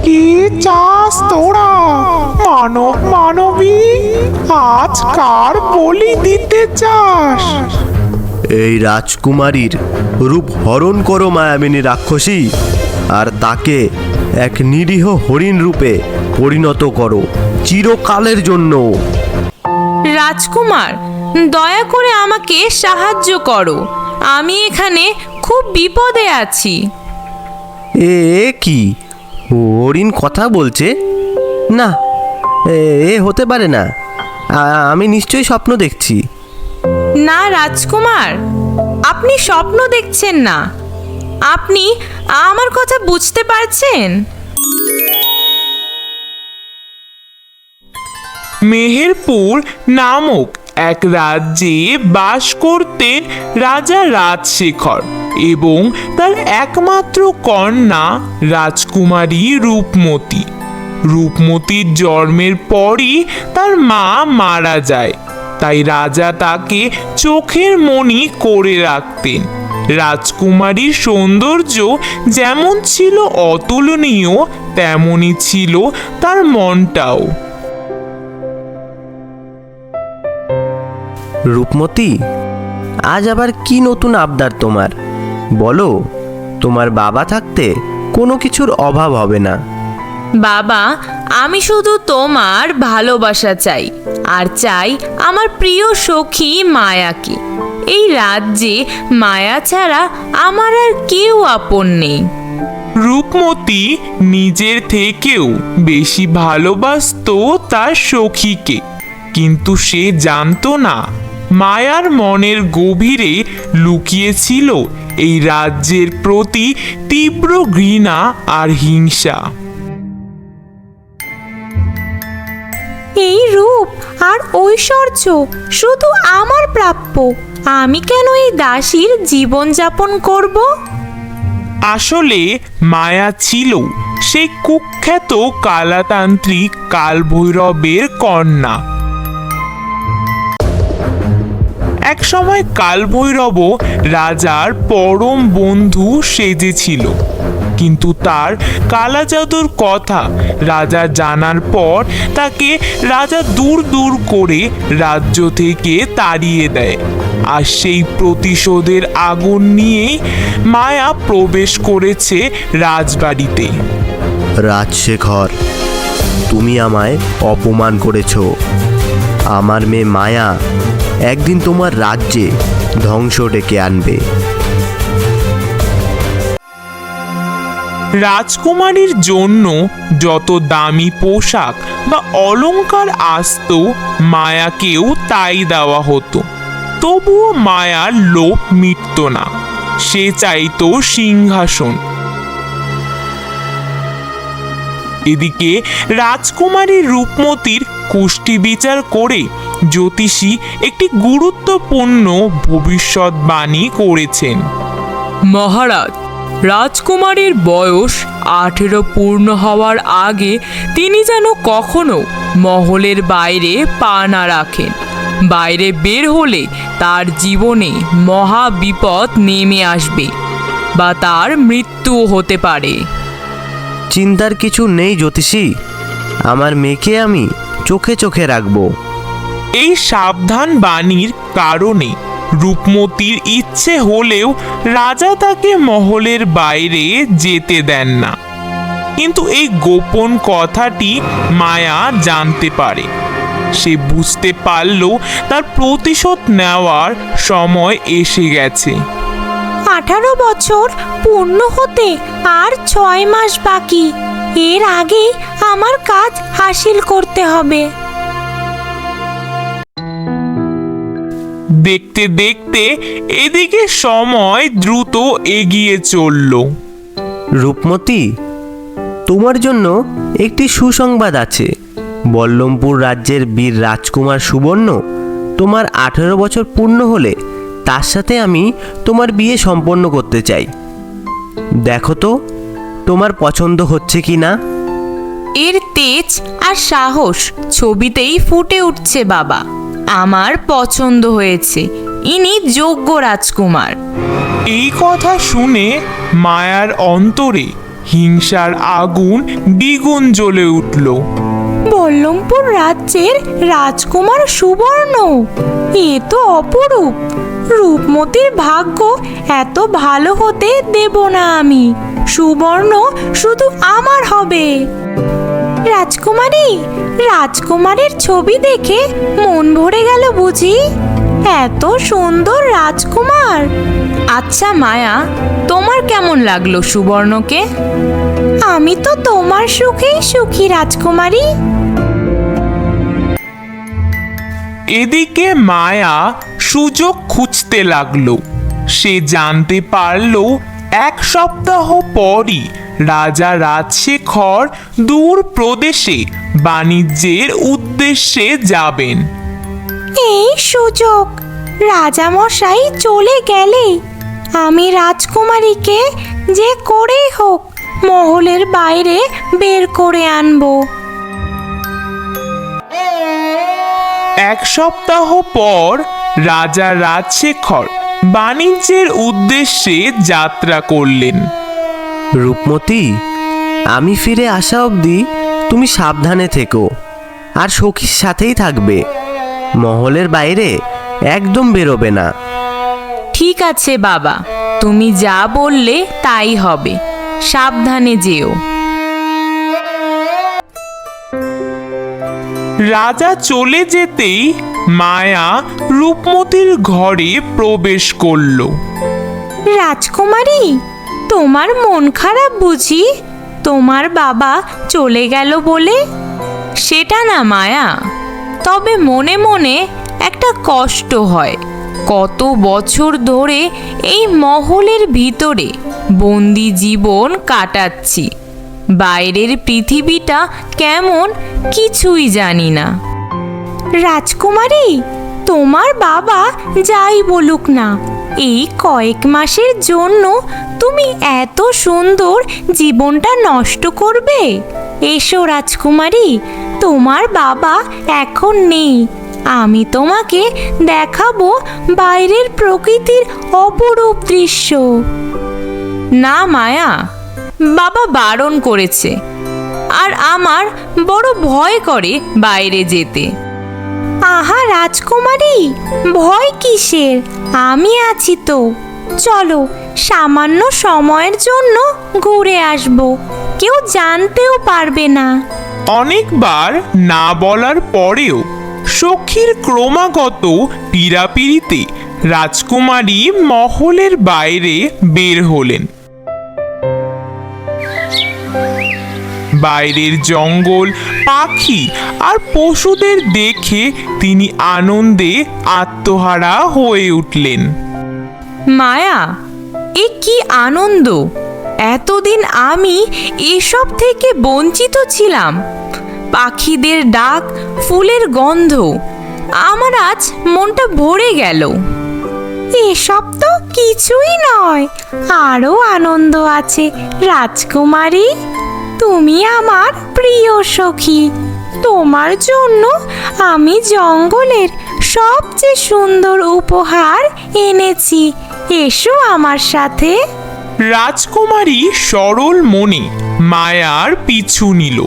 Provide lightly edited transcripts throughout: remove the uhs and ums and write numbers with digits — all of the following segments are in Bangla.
কি চাস তোরা? মানব মানবী, আজ কার বলি দিতে চাস? এই রাজকুমারীর রূপ হরণ করো মায়াবিনী রাক্ষসী, আর তাকে এক নিরীহ হরিণ রূপে পরিণত করো চিরকালের জন্য। রাজকুমার, দয়া করে আমাকে সাহায্য করো, আমি এখানে খুব বিপদে আছি। এ কি হরিণ কথা বলছে? না, এ হতে পারে না। আমি নিশ্চয়ই স্বপ্ন দেখছি। না রাজকুমার, আপনি স্বপ্ন দেখছেন না, আপনি আমার কথা বুঝতে পারছেন। মেহেরপুর নামক এক রাজ্যে বাস করতেন রাজা রাজশেখর এবং তার একমাত্র কন্যা রাজকুমারী রূপমতী। রূপমতীর জন্মের পরই তার মা মারা যায়, তাই রাজা তাকে চোখের মণি করে রাখতেন। রাজকুমারীর সৌন্দর্য যেমন ছিল অতুলনীয়, তেমনই ছিল তার মনটাও। রূপমতী, আজ আবার কি নতুন আবদার তোমার? বলো, তোমার বাবা থাকতে কোনো কিছুর অভাব হবে না। বাবা, আমি শুধু তোমার ভালোবাসা চাই, আর চাই আমার প্রিয় সখী মায়াকে। এই রাজ্যে মায়া ছাড়া আমার আর কেউ আপন নেই। রূপমতী নিজের থেকেও বেশি ভালোবাসতো তার সখীকে, কিন্তু সে জানতো না মায়ার মনের গভীরে লুকিয়েছিল এই রাজ্যের প্রতি তীব্র ঘৃণা আর হিংসা। এই রূপ আর ঐশ্বর্য শুধু আমার প্রাপ্য, আমি কেন এই দাসীর জীবনযাপন করব? আসলে মায়া ছিল সেই কুখ্যাত কালাতান্ত্রিক কালভৈরবের কন্যা। এক সময় কালভৈরব রাজার পরম বন্ধু সেজেছিল, কিন্তু তার কালা জাদুর কথা রাজা জানার পর তাকে রাজা দূর দূর করে রাজ্য থেকে তাড়িয়ে দেয়। আর সেই প্রতিশোধের আগুন নিয়েই মায়া প্রবেশ করেছে রাজবাড়িতে। রাজশেখর, তুমি আমায় অপমান করেছ। আমার মেয়ে মায়া একদিন তোমার রাজ্যে ধ্বংস ডেকে আনবে। রাজকুমারীর জন্য যত দামি পোশাক বা অলংকার আসতো, মায়াকেও তাই দেওয়া হতো। তবুও মায়ার লোভ মিটত না, সে চাইতো সিংহাসন। এদিকে রাজকুমারী রূপমতীর কুষ্টি বিচার করে জ্যোতিষী একটি গুরুত্বপূর্ণ ভবিষ্যৎবাণী করেছেন। মহারাজ, রাজকুমারীর বয়স 18 পূর্ণ হওয়ার আগে তিনি যেন কখনো মহলের বাইরে পা না রাখেন। বাইরে বের হলে তার জীবনে মহা বিপদ নেমে আসবে বা তার মৃত্যুও হতে পারে। চিন্তার কিছু নেই জ্যোতিষী, আমার মেয়েকে আমি চোখে চোখে রাখবো। এই সাবধান বাণীর কারণে রূপমতীর ইচ্ছে হলেও রাজা তাকে মহলের বাইরে যেতে দেন না। কিন্তু এই গোপন কথাটি মায়া জানতে পারে। সে বুঝতে পারল তার প্রতিশোধ নেওয়ার সময় এসে গেছে। 18 বছর পূর্ণ হতে আর 6 মাস বাকি। এর আগে আমার কাজ হাসিল করতে হবে। দেখতে দেখতে এদিকে সময় দ্রুত এগিয়ে চলল। রূপমতী, তোমার জন্য একটি সুসংবাদ আছে। বল্লমপুর রাজ্যের বীর রাজকুমার সুবর্ণ তোমার 18 বছর পূর্ণ হলে তার সাথে আমি তোমার বিয়ে সম্পন্ন করতে চাই। দেখো তো তোমার পছন্দ হচ্ছে কি না। এর তেজ আর সাহস ছবিতেই ফুটে উঠছে বাবা। আমার পছন্দ হয়েছে, ইনি যোগ্য রাজকুমার। এই কথা শুনে মায়ার অন্তরে হিংসার আগুন দ্বিগুণ জ্বলে উঠল। বল্লমপুর রাজ্যের রাজকুমার সুবর্ণ, এ তো অপরূপ। রূপমতির ভাগ্য এত ভালো হতে দেব না আমি। সুবর্ণ শুধু আমার হবে। রাজকুমারী, রাজকুমারের ছবি দেখে মন ভরে গেল বুঝি? এত সুন্দর রাজকুমার। আচ্ছা মায়া, তোমার কেমন লাগলো সুবর্ণকে? আমি তো তোমার সুখেই সুখী রাজকুমারী। এদিকে মায়া সুযোগ খুঁজতে লাগলো। সে জানতে পারল 1 সপ্তাহ পরই রাজা রাজশেখর দূর প্রদেশে বাণিজ্যের উদ্দেশ্যে যাবেন। এই সুযোগ, রাজামশাই চলে গেলে আমি রাজকুমারীকে যে করেই হোক মহলের বাইরে বের করে আনবো। 1 সপ্তাহ পর রাজা রাজশেখর বাণিজ্যের উদ্দেশ্যে যাত্রা করলেন। রূপমতি, আমি ফিরে আসা অবধি তুমি সাবধানে থেকো আর সখীর সাথেই থাকবে। মহলের বাইরে একদম বেরোবে না। ঠিক আছে বাবা, তুমি যা বললে তাই হবে। সাবধানে যেও। রাজা চলে যেতেই মায়া রূপমতির ঘরে প্রবেশ করল। রাজকুমারী, তোমার মন খারাপ বুঝি? তোমার বাবা চলে গেল বলে? সেটা না মায়া, তবে মনে মনে একটা কষ্ট হয়। কত বছর ধরে এই মহলের ভিতরে বন্দি জীবন কাটাচ্ছি। বাইরের পৃথিবীটা কেমন কিছুই জানি না। রাজকুমারী, তোমার বাবা যাই বলুক না, এই কয়েক মাসের জন্য তুমি এত সুন্দর জীবনটা নষ্ট করবে? এসো রাজকুমারী, তোমার বাবা এখন নেই। আমি তোমাকে দেখাবো বাইরের প্রকৃতির অপরূপ দৃশ্য। না মায়া, বাবা বারণ করেছে, আর আমার বড় ভয় করে বাইরে যেতে। আহা রাজকুমারী, ভয় কিসের? আমি আছি তো। চলো, সামান্য সময়ের জন্য ঘুরে আসবো, কেউ জানতেও পারবে না। অনেকবার না বলার পরেও সখীর ক্রমাগত পীড়াপিড়িতে রাজকুমারী মহলের বাইরে বের হলেন। বাইরের জঙ্গল, পাখি আর পশুদের দেখে তিনি আনন্দে আত্মহারা হয়ে উঠলেন। মায়া, এ কি আনন্দ! এতদিন আমি এসব থেকে বঞ্চিত ছিলাম। পাখিদের ডাক, ফুলের গন্ধ, আমার আজ মনটা ভরে গেল। এসব তো কিছুই নয়, আরো আনন্দ আছে রাজকুমারী। তুমি আমার প্রিয় সখী। তোমার জন্য আমি জঙ্গলের সবচেয়ে সুন্দর উপহার এনেছি। এসো আমার সাথে। রাজকুমারী সরল মনে মায়ার পিছু নিল।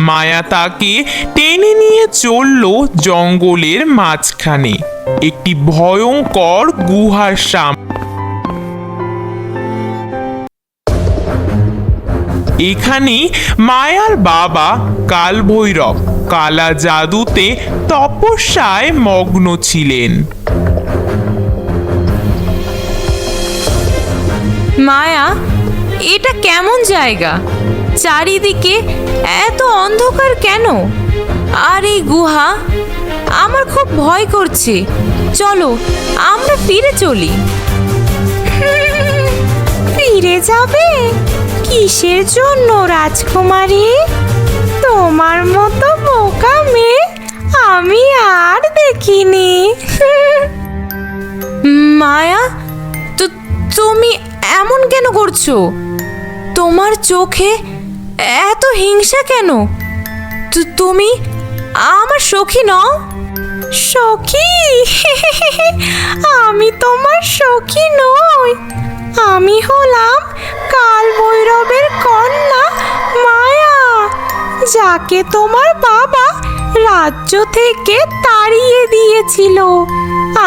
মায়া তাকে টেনে নিয়ে চলল জঙ্গলের মাঝখানে একটি ভয়ঙ্কর গুহার সামনে। এখানে মায়ার বাবা কালভৈরব কালা জাদুতে তপস্যায় মগ্ন ছিলেন। মায়া, এটা কেমন জায়গা? চারিদিকে এত অন্ধকার কেন? আর এই গুহা, আমার খুব ভয় করছে। চলো আমরা ফিরে চলি। ফিরে যাবে? কিসের জন্য রাজকুমারী? তোমার মতো বোকা মেয়ে আমি আর দেখিনি। মায়া, তুমি এমন কেন করছো? তোমার চোখে এত হিংসা কেন? তুমি আমার সখী নও? সখী? আমি তোমার সখী নই, আমি হলাম কাল ভৈরবের কন্যা মায়া, যাকে তোমার বাবা রাজ্য থেকে তাড়িয়ে দিয়েছিল।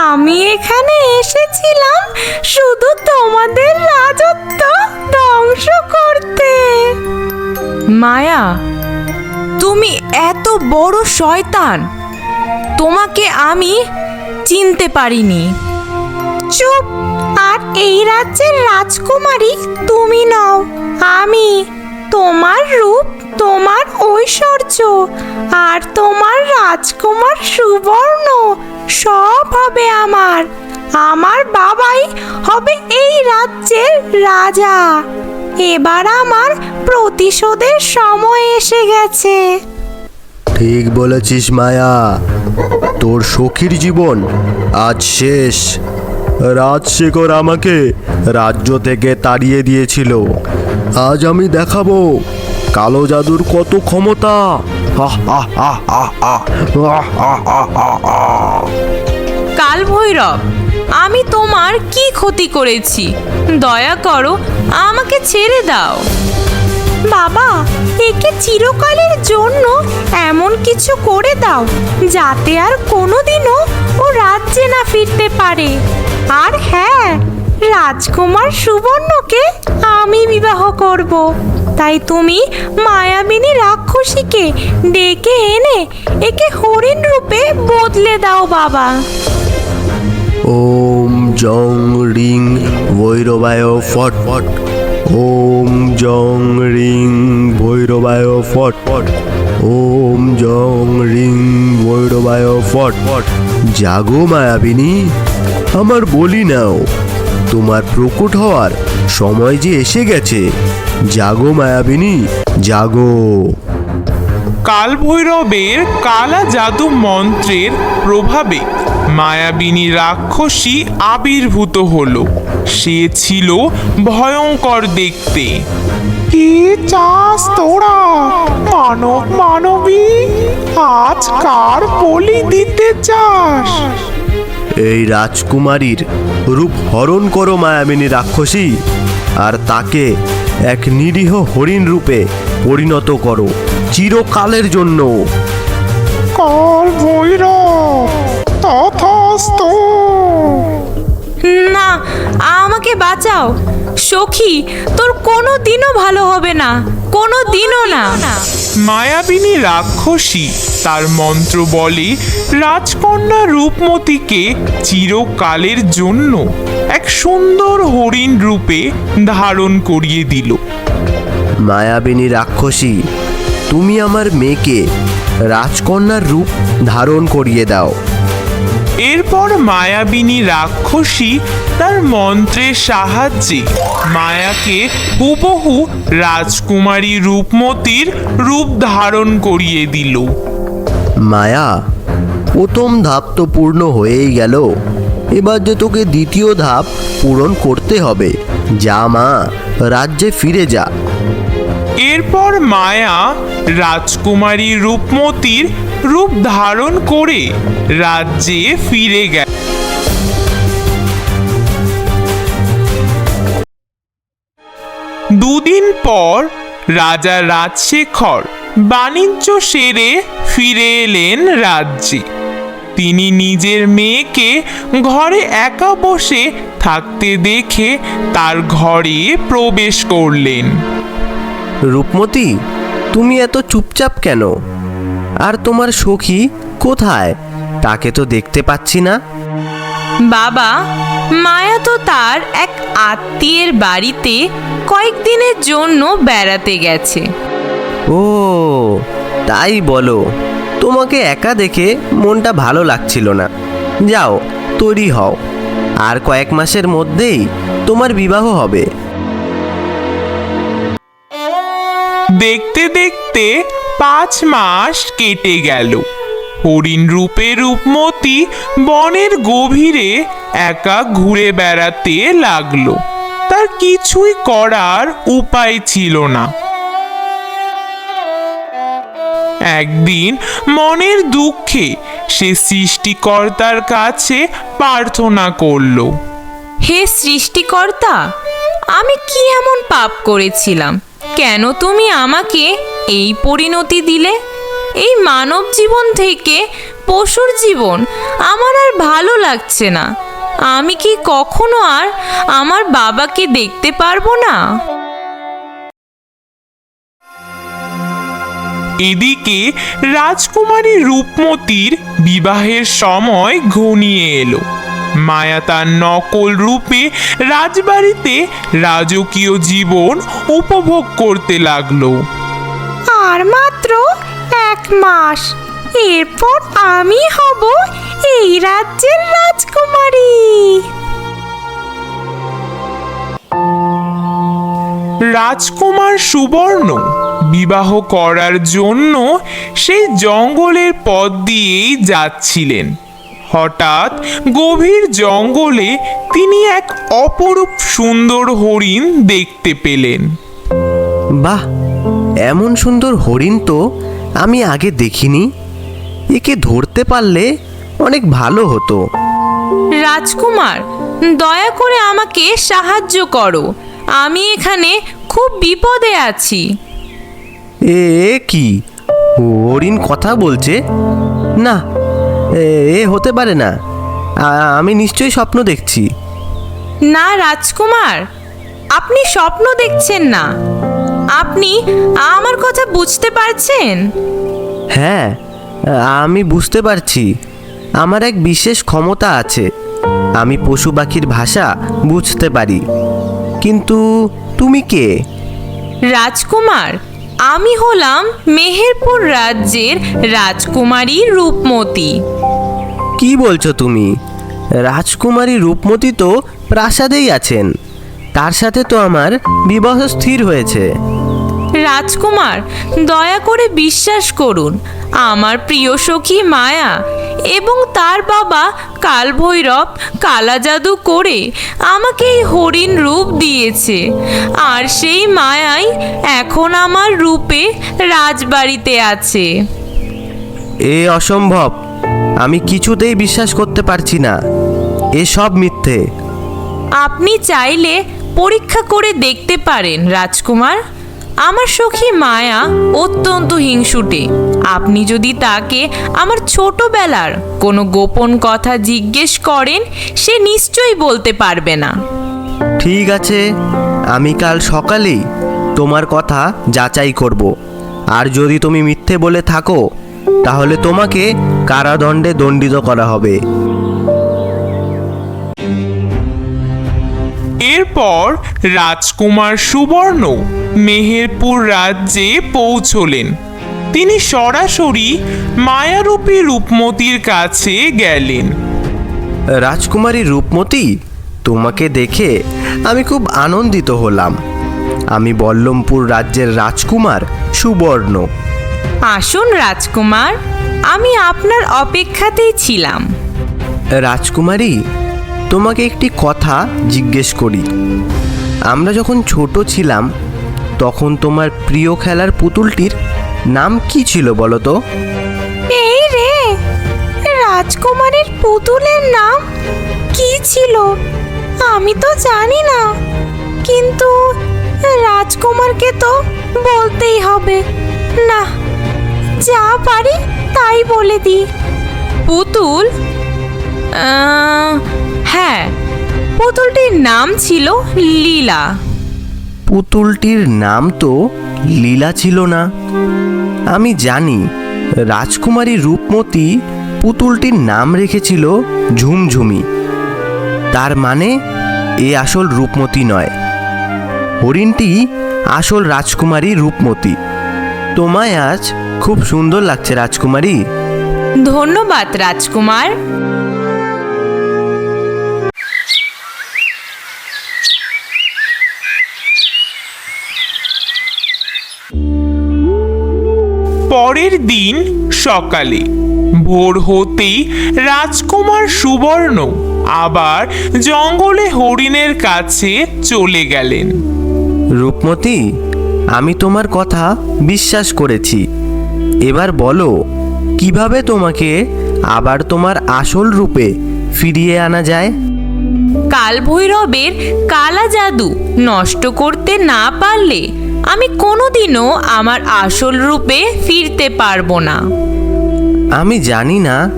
আমি এখানে এসেছিলাম শুধু তোমাদের রাজত্ব ধ্বংস করতে। মায়া, তুমি এত বড় শয়তান! তোমাকে আমি চিনতে পারিনি। চুপ! আর এই রাজ্যের রাজকুমারী তুমি নও, আমি। তোমার রূপ, তোমার ঐশ্বর্য আর তোমার রাজকুমার সুবর্ণ সব হবে আমার। আমার বাবাই হবে এই রাজ্যের রাজা। এবার আমার প্রতিশোধের সময় এসে গেছে। ঠিক বলেছিস মায়া, তোর সখীর জীবন আজ শেষ। রাজশেখর আমাকে রাজ্য থেকে তাড়িয়ে দিয়েছিল, আজ আমি দেখাবো কালো জাদুর কত ক্ষমতা। কাল ভৈরব, আমি তোমার কি ক্ষতি করেছি? দয়া করো, আমাকে ছেড়ে দাও। বাবা, একে চিরকালের জন্য এমন কিছু করে দাও যাতে আর কোনোদিনও ও রাজ্যে না ফিরতে পারে। আর হ্যাঁ, রাজকুমার সুবর্ণকে আমি বিবাহ করব। তাই তুমি মায়াবিনী রাক্ষসীকে ডেকে এনে একে হরিণ রূপে বদলে দাও বাবা। ওম জং রিং ভৈরবায় ফট ফট। ওম জং রিং ভৈরবায় ফট ফট। ওম জং রিং ভৈরবায় ফট ফট। জাগো মায়াবিনী, আমার বলি নাও, তোমার প্রকট হওয়ার সময় যে এসে গেছে। জাগো মায়াবিনী, জাগো। কাল ভৈরবের কালা জাদু মন্ত্রের প্রভাবে মায়াবিনী রাক্ষসী আবির্ভূত হলো। সে ছিল ভয়ঙ্কর দেখতে। কি চাস তোরা মানব মানবী? আজ কার বলি দিতে চাস? এই রাজকুমারীর রূপ হরণ করো মায়াবিনী রাক্ষসী, আর তাকে এক নিরীহ হরিণ রূপে পরিণত করো চিরকালের জন্য। কাল ভৈরব, তথাস্তু। না, আমাকে বাঁচাও। সখী, তোর কোনো দিনও ভালো হবে না, কোনো দিনও না। মায়াবিনী রাক্ষসী তার মন্ত্র বলে রাজকন্যা রূপমতীকে চিরকালের জন্য এক সুন্দর হরিণ রূপে ধারণ করিয়ে দিল। মায়াবিনী রাক্ষসী, তুমি আমার মেয়েকে রাজকন্যার রূপ ধারণ করিয়ে দাও। এরপর মায়াবিনী রাক্ষসী তার মন্ত্রের সাহায্যে মায়াকে হুবহু রাজকুমারী রূপমতীর রূপ ধারণ করিয়ে দিল। মায়া, প্রথম ধাপ তো পূর্ণ হয়েই গেল, এবার যে তোকে দ্বিতীয় ধাপ পূরণ করতে হবে। যা মা, রাজ্যে ফিরে যা। এরপর মায়া রাজকুমারী রূপমতীর রূপ ধারণ করে রাজ্যে ফিরে গেল। দুদিন পর রাজা রাজশেখর বাণিজ্য সেরে ফিরে এলেন রাজ্যে। তিনি নিজের মেয়েকে ঘরে একা বসে থাকতে দেখে তার ঘরে প্রবেশ করলেন। রূপমতী, তুমি এত চুপচাপ কেন? আর তোমার সখী কোথায়? তাকে তো দেখতে পাচ্ছি না। বাবা, মায়া তো তার এক আত্মীয়ের বাড়িতে কয়েকদিনের জন্য বেড়াতে গেছে। ও তাই বলো, তোমাকে একা দেখে মনটা ভালো লাগছিল না। যাও, তৈরি হও, আর কয়েক মাসের মধ্যেই তোমার বিবাহ হবে। দেখতে দেখতে 5 মাস কেটে গেল। হরিণ রূপে রূপমতী বনের গভীরে একা ঘুরে বেড়াতে লাগলো। তার কিছুই করার উপায় ছিল না। একদিন মনের দুঃখে সে সৃষ্টিকর্তার কাছে প্রার্থনা করলো। হে সৃষ্টিকর্তা, আমি কি এমন পাপ করেছিলাম? কেন তুমি আমাকে এই পরিণতি দিলে? এই মানব জীবন থেকে পশুর জীবন আমার আর ভালো লাগছে না। আমি কি কখনো আর আমার বাবাকে দেখতে পারবো না? এদিকে রাজকুমারী রূপমতির বিবাহের সময় ঘনিয়ে এলো। মায়া তার নকল রূপে রাজবাড়িতে রাজকীয় জীবন উপভোগ করতে লাগলো। আর মাত্র 1 মাস, এরপর আমি হব এই রাজ্যের রাজকুমারী। রাজকুমার সুবর্ণ বিবাহ করার জন্য সেই জঙ্গলের পথ দিয়েই যাচ্ছিলেন। হঠাৎ গভীর জঙ্গলে তিনি এক অপরূপ সুন্দর হরিণ দেখতে পেলেন। বাহ, এমন সুন্দর হরিণ তো আমি আগে দেখিনি। একে ধরতে পারলে অনেক ভালো হতো। রাজকুমার, দয়া করে আমাকে সাহায্য করো। আমি এখানে খুব বিপদে আছি। এ কি, হরিণ কথা বলছে? না, এ হতে পারে না। আমি নিশ্চয়ই স্বপ্ন দেখছি। না রাজকুমার, আপনি স্বপ্ন দেখছেন না। আপনি আমার কথা বুঝতে পারছেন? হ্যাঁ, আমি বুঝতে পারছি। আমার এক বিশেষ ক্ষমতা আছে। আমি পশু পাখির ভাষা বুঝতে পারি। কিন্তু তুমি কে? রাজকুমার, আমি হলাম মেহেরপুর রাজ্যের রাজকুমারী রূপমতি। কি বলছো তুমি? রাজকুমারী রূপমতি তো প্রাসাদেই আছেন। তার সাথে তো আমার বিবাহ স্থির হয়েছে। রাজকুমার, দয়া করে বিশ্বাস করুন। আমার প্রিয় সখী মায়া এবং তার বাবা কালভৈরব কালা জাদু করে আমাকে এই হরিণ রূপ দিয়েছে। আর সেই মায়াই এখন আমার রূপে রাজবাড়িতে আছে। এ অসম্ভব। আমি কিছুতেই বিশ্বাস করতে পারছি না। এসব মিথ্যে। আপনি চাইলে পরীক্ষা করে দেখতে পারেন রাজকুমার। আমার সখী মায়া অত্যন্ত হিংসুটে। আপনি যদি তাকে আমার ছোটবেলার কোনো গোপন কথা জিজ্ঞেস করেন, সে নিশ্চয়ই বলতে পারবে না। ঠিক আছে, আমি কাল সকালেই তোমার কথা যাচাই করব। আর যদি তুমি মিথ্যে বলে থাকো, তাহলে তোমাকে কারাদণ্ডে দণ্ডিত করা হবে। এরপর রাজকুমার সুবর্ণ মেহেরপুর রাজ্যে পৌঁছলেন। তিনি সরাসরি মায়ারূপী রূপমতির কাছে গেলেন। রাজকুমারী রূপমতি, তোমাকে দেখে আমি খুব আনন্দিত হলাম। আমি বল্লমপুর রাজ্যের রাজকুমার সুবর্ণ। আসুন রাজকুমার, আমি আপনার অপেক্ষাতেই ছিলাম। রাজকুমারী, তোমাকে একটি কথা জিজ্ঞেস করি। আমরা যখন ছোট ছিলাম, তখন তোমার প্রিয় খেলার পুতুলটির নাম কি ছিল বলো তো? এই রে, রাজকুমারীর পুতুলের নাম কি ছিল আমি তো জানি না, কিন্তু রাজকুমারকে তো বলতেই হবে। না, যা পারি তাই বলে দিই। পুতুল? হ্যাঁ, পুতুলটির নাম ছিল লীলা। পুতুলটির নাম তো লীলা ছিল না। আমি জানি রাজকুমারী রূপমতি পুতুলটির নাম রেখেছিল ঝুমঝুমি। তার মানে এ আসল রূপমতি নয়। হরিণটি আসল রাজকুমারী রূপমতি। তোমায় আজ খুব সুন্দর লাগছে রাজকুমারী। ধন্যবাদ রাজকুমার। পরের দিন সকালে ভোর হতেই রাজকুমার সুবর্ণ আবার জঙ্গলে হরিণের কাছে চলে গেলেন। রূপমতি, আমি তোমার কথা বিশ্বাস করেছি। এবার বলো, কিভাবে তোমাকে আবার তোমার আসল রূপে ফিরিয়ে আনা যায়? কালভৈরবের কালা জাদু নষ্ট করতে না পারলে আমি কোনোদিনও আমার আসল রূপে ফিরতে পারবো না। আমি জানি না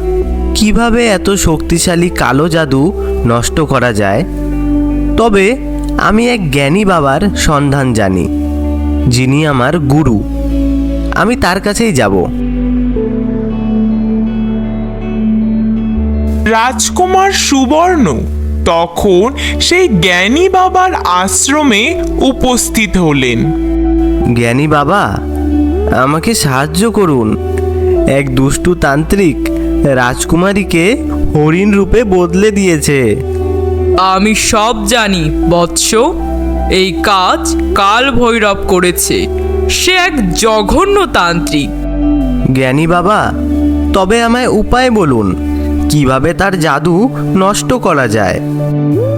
কিভাবে এত শক্তিশালী কালো জাদু নষ্ট করা যায়, তবে আমি এক জ্ঞানী বাবার সন্ধান জানি, যিনি আমার গুরু। আমি তার কাছেই যাব। রাজকুমার সুবর্ণ তখন সেই জ্ঞানী বাবার আশ্রমে উপস্থিত হলেন। জ্ঞানী বাবা, আমাকে সাহায্য করুন। এক দুষ্টু তান্ত্রিক রাজকুমারীকে হরিণ রূপে বদলে দিয়েছে। আমি সব জানি বৎস, এই কাজ কালভৈরব করেছে। সে এক জঘন্য তান্ত্রিক। জ্ঞানী বাবা, তবে আমায় উপায় বলুন, কিভাবে তার জাদু নষ্ট করা যায়।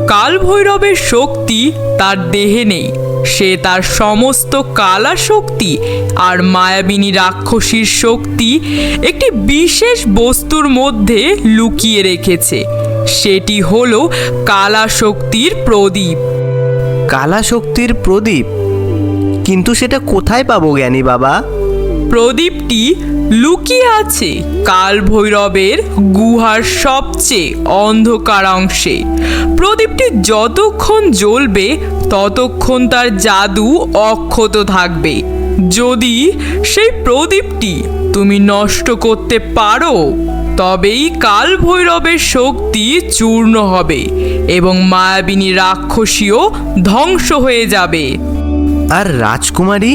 কালভৈরবের শক্তি তার দেহে নেই। সে তার সমস্ত কালা শক্তি আর মায়াবিনী রাক্ষসীর শক্তি একটি বিশেষ বস্তুর মধ্যে লুকিয়ে রেখেছে। সেটি হলো কালা শক্তির প্রদীপ। কালা শক্তির প্রদীপ? কিন্তু সেটা কোথায় পাবো জ্ঞানী বাবা? প্রদীপটি লুকিয়ে আছে কালভৈরবের গুহার সবচেয়ে অন্ধকার অংশে। প্রদীপটি যতক্ষণ জ্বলবে ততক্ষণ তার জাদু অক্ষত থাকবে। যদি সেই প্রদীপটি তুমি নষ্ট করতে পারো, তবেই কালভৈরবের শক্তি চূর্ণ হবে এবং মায়াবিনী রাক্ষসীও ধ্বংস হয়ে যাবে। আর রাজকুমারী,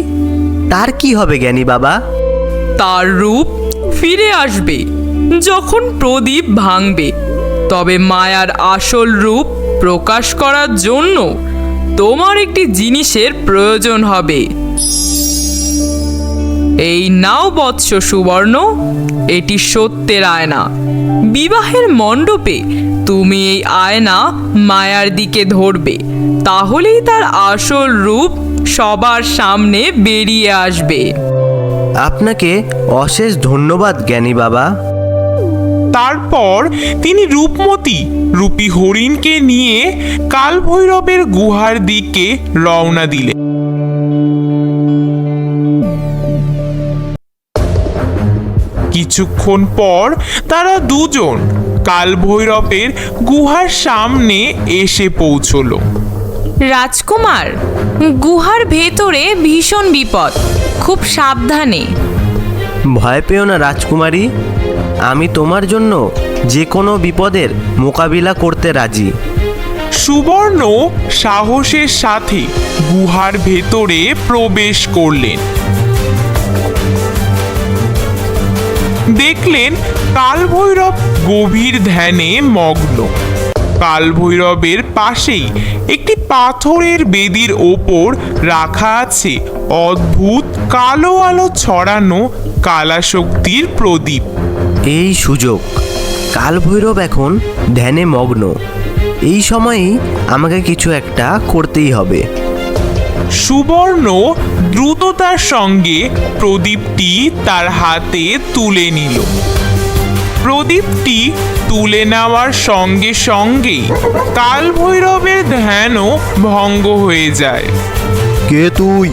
তার কি হবে জ্ঞানী বাবা? তার রূপ ফিরে আসবে যখন প্রদীপ ভাঙবে। তবে মায়ার আসল রূপ প্রকাশ করার জন্য তোমার একটি জিনিসের প্রয়োজন হবে। এই নাও বৎস সুবর্ণ, এটি সত্যের আয়না। বিবাহের মণ্ডপে তুমি এই আয়না মায়ার দিকে ধরবে, তাহলেই তার আসল রূপ সবার সামনে বেরিয়ে আসবে। আপনাকে অশেষ ধন্যবাদ জ্ঞানী বাবা। তারপর তিনি রূপমতী রূপী হরিণকে নিয়ে কালভৈরবের গুহার দিকে রওনা দিলেন। কিছুক্ষণ পর তারা দুজন কালভৈরবের গুহার সামনে এসে পৌঁছলো। রাজকুমার, গুহার ভেতরে ভীষণ বিপদ, খুব সাবধানে। ভয় পেও না রাজকুমারী, আমি তোমার জন্য যে কোনো বিপদের মোকাবিলা করতে রাজি। সুবর্ণ সাহসের সাথে গুহার ভেতরে প্রবেশ করলেন। দেখলেন কালভৈরব গভীর ধ্যানে মগ্ন। কালভৈরবের পাশেই একটি পাথরের বেদির ওপর রাখা আছে অদ্ভুত কালো আলো ছড়ানো কালা শক্তির প্রদীপ। এই সুযোগ, কালভৈরব এখন ধ্যানে মগ্ন। এই সময়েই আমাকে কিছু একটা করতেই হবে। সুবর্ণ দ্রুততার সঙ্গে প্রদীপটি তার হাতে তুলে নিল। প্রদীপটি তুলে নেওয়ার সঙ্গে সঙ্গেই কালভৈরবের ধ্যানও ভঙ্গ হয়ে যায়। কে তুই?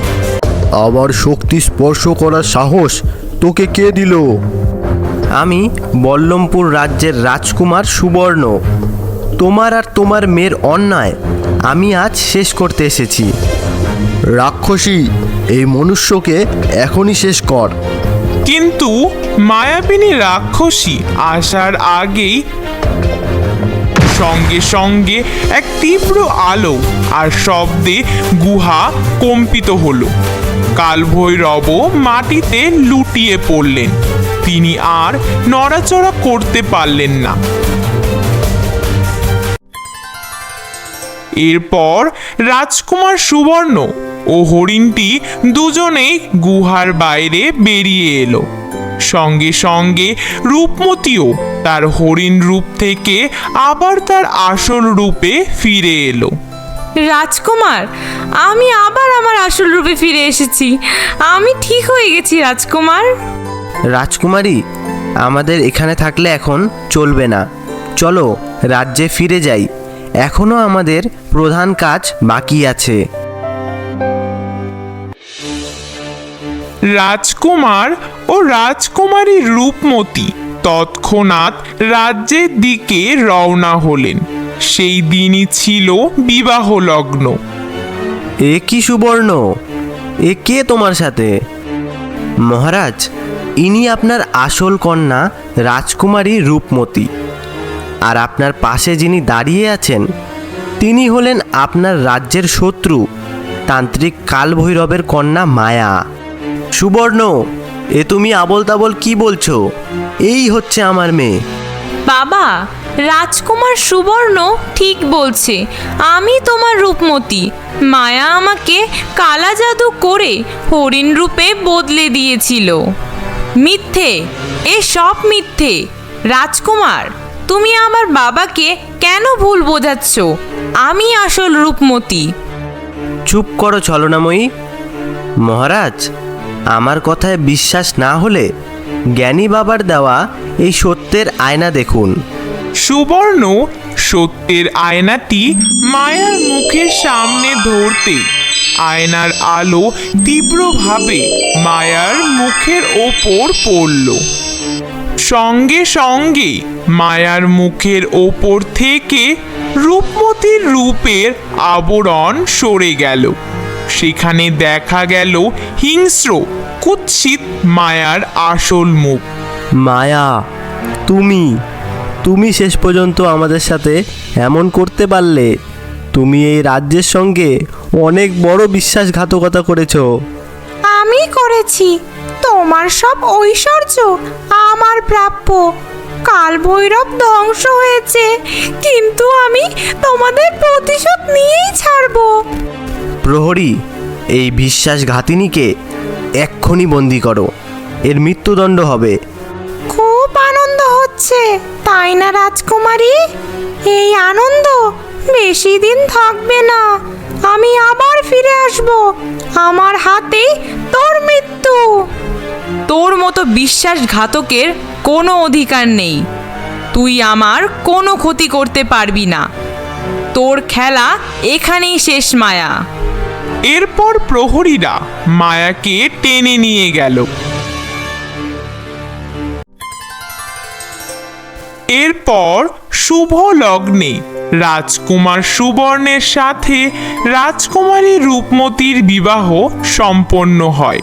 আবার শক্তি স্পর্শ করার সাহস তোকে কে দিল? আমি বল্লমপুর রাজ্যের রাজকুমার সুবর্ণ। তোমার আর তোমার মেয়ের অন্যায় আমি আজ শেষ করতে এসেছি। রাক্ষসী, এই মনুষ্যকে এখনই শেষ কর। কিন্তু মায়াবিনী রাক্ষসী আসার আগেই সঙ্গে সঙ্গে এক তীব্র আলো আর শব্দে গুহা কম্পিত হলো। কালভৈরবও মাটিতে লুটিয়ে পড়লেন। তিনি আর নড়াচড়া করতে পারলেন না। এরপর রাজকুমার সুবর্ণ ও হরিণটি দুজনেই গুহার বাইরে বেরিয়ে এলো। সঙ্গে সঙ্গে রূপমতীও তার হরিণ রূপ থেকে আবার তার আসল রূপে ফিরে এলো। রাজকুমার, আমি আবার আমার আসল রূপে ফিরে এসেছি। আমি ঠিক হয়ে গেছি রাজকুমার। রাজকুমারী, আমাদের এখানে থাকলে এখন চলবে না। চলো রাজ্যে ফিরে যাই। এখনো আমাদের প্রধান কাজ বাকি আছে। রাজকুমার ও রাজকুমারী রূপমতী তৎক্ষণাৎ রাজ্যের দিকে রওনা হলেন। সেই দিনই ছিল বিবাহ লগ্ন। এ কি সুবর্ণ, এ কে তোমার সাথে? মহারাজ, ইনি আপনার আসল কন্যা রাজকুমারী রূপমতী। আর আপনার পাশে যিনি দাঁড়িয়ে আছেন তিনি হলেন আপনার রাজ্যের শত্রু তান্ত্রিক কালভৈরবের কন্যা মায়া। সুবর্ণ, এ তুমি আবোল তাবোল কি বলছো? এই হচ্ছে আমার মেয়ে। বাবা, রাজকুমার সুবর্ণ ঠিক বলছে, আমি তোমার রূপমতী। মায়া আমাকে কালা জাদু করে হরিণ রূপে বদলে দিয়েছিল। মিথ্যে, এ সব মিথ্যে। রাজকুমার, তুমি আমার বাবাকে কেন ভুল বোঝাচ্ছ? আমি আসল রূপমতী। চুপ করো ছলনাময়ী। মহারাজ, আমার কথায় বিশ্বাস না হলে জ্ঞানী বাবার দেওয়া এই সত্যের আয়না দেখুন। সুবর্ণ সত্যের আয়নাটি মায়ার মুখের সামনে ধরতে আয়নার আলো তীব্রভাবে মায়ার মুখের ওপর পড়ল। সঙ্গে সঙ্গে মায়ার মুখের ওপর থেকে রূপমতীর রূপের আবরণ সরে গেল। সেখানে দেখা গেল হিংস্র কুৎসিত মায়ার আসল মুখ। মায়া, তুমি শেষ পর্যন্ত আমাদের সাথে এমন করতে পারলে? তুমি এই রাজ্যের সঙ্গে অনেক বড় বিশ্বাসঘাতকতা করেছো। আমি করেছি। তোমার সব ঐশ্বর্য আমার প্রাপ্য। কাল ভৈরব ধ্বংস হয়েছে, কিন্তু আমি তোমাদের প্রতিশোধ নিয়েই ছাড়বো। প্রহরী, এই বিশ্বাসঘাতিনীকে এক্ষুনি বন্দি করো। এর মৃত্যুদণ্ড হবে। খুব আনন্দ হচ্ছে, তাই না রাজকুমারী? এই আনন্দ বেশি দিন থাকবে না। আমি আবার ফিরে আসব। আমার হাতে তোর মৃত্যু। তোর মতো বিশ্বাসঘাতকের কোনো অধিকার নেই। তুই আমার কোনো ক্ষতি করতে পারবি না। তোর খেলা এখানেই শেষ মায়া। এরপর প্রহরীরা মায়াকে টেনে নিয়ে গেল। এরপর শুভ লগ্নে রাজকুমার সুবর্ণের সাথে রাজকুমারী রূপমতীর বিবাহ সম্পন্ন হয়।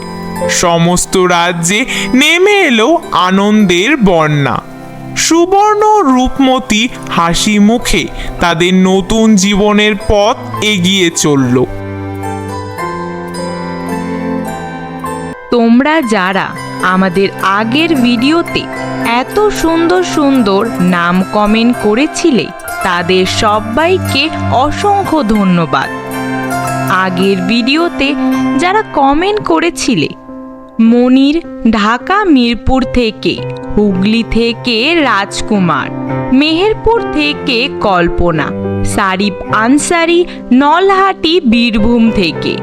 সমস্ত রাজ্যে নেমে এলো আনন্দের বন্যা। সুবর্ণ রূপমতী হাসি মুখে তাদের নতুন জীবনের পথ এগিয়ে চলল। তোমরা যারা আমাদের আগের ভিডিওতে এত সুন্দর সুন্দর নাম কমেন্ট করেছিলে, তাদের সবাইকে অসংখ্য ধন্যবাদ। আগের ভিডিওতে যারা কমেন্ট করেছিলে, মনির ঢাকা মিরপুর থেকে, হুগলি থেকে রাজকুমার, মেহেরপুর থেকে কল্পনা, সারিফ আনসারি নলহাটি বীরভূম থেকে,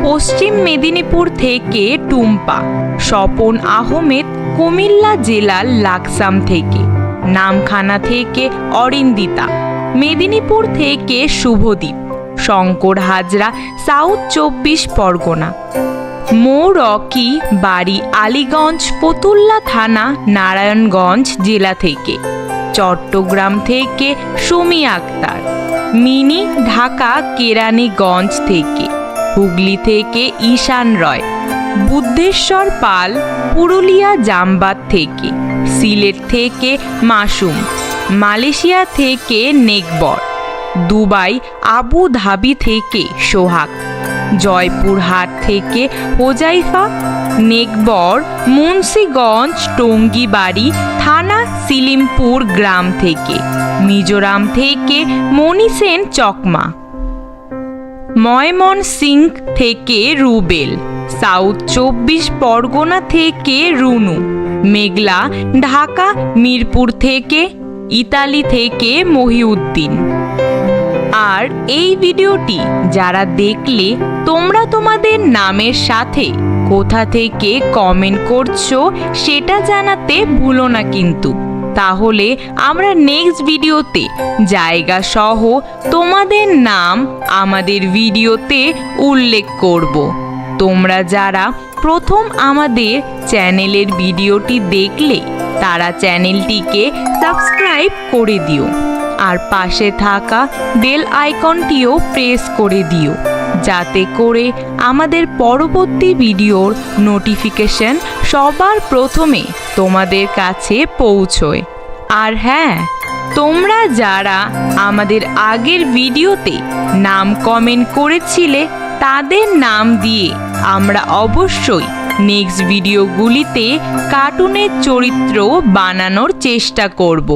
পশ্চিম মেদিনীপুর থেকে টুম্পা, স্বপন আহমেদ কুমিল্লা জেলার লাকসাম থেকে, নামখানা থেকে অরিন্দিতা, মেদিনীপুর থেকে শুভদীপ, শঙ্কর হাজরা সাউথ 24 পরগনা, মৌরকি বাড়ি আলীগঞ্জ ফতুল্লা থানা নারায়ণগঞ্জ জেলা থেকে, চট্টগ্রাম থেকে সুমি আক্তার, মিনি ঢাকা কেরানীগঞ্জ থেকে, হুগলি থেকে ঈশান রয়, বুদ্ধেশ্বর পাল পুরুলিয়া জামবাদ থেকে, সিলেট থেকে মাসুম, মালয়েশিয়া থেকে নেকবর, দুবাই আবু ধাবি থেকে সোহাগ, জয়পুরহাট থেকে হোজাইফা, নেকবর মুন্সিগঞ্জ টঙ্গিবাড়ি থানা সিলিমপুর গ্রাম থেকে, মিজোরাম থেকে মণি সেন চকমা, ময়মনসিংহ থেকে রুবেল, সাউথ 24 পরগনা থেকে রুনু, মেঘলা ঢাকা মিরপুর থেকে, ইতালি থেকে মহিউদ্দিন। আর এই ভিডিওটি যারা দেখলে, তোমরা তোমাদের নামের সাথে কোথা থেকে কমেন্ট করছো সেটা জানাতে ভুলো না কিন্তু। তাহলে আমরা নেক্সট ভিডিওতে জায়গা সহ তোমাদের নাম আমাদের ভিডিওতে উল্লেখ করব। তোমরা যারা প্রথম আমাদের চ্যানেলের ভিডিওটি দেখলে তারা চ্যানেলটিকে সাবস্ক্রাইব করে দিও আর পাশে থাকা বেল আইকনটিও প্রেস করে দিও, যাতে করে আমাদের পরবর্তী ভিডিওর নোটিফিকেশন সবার প্রথমে তোমাদের কাছে পৌঁছয়। আর হ্যাঁ, তোমরা যারা আমাদের আগের ভিডিওতে নাম কমেন্ট করেছিলে তাদের নাম দিয়ে আমরা অবশ্যই নেক্সট ভিডিওগুলিতে কার্টুনের চরিত্র বানানোর চেষ্টা করব।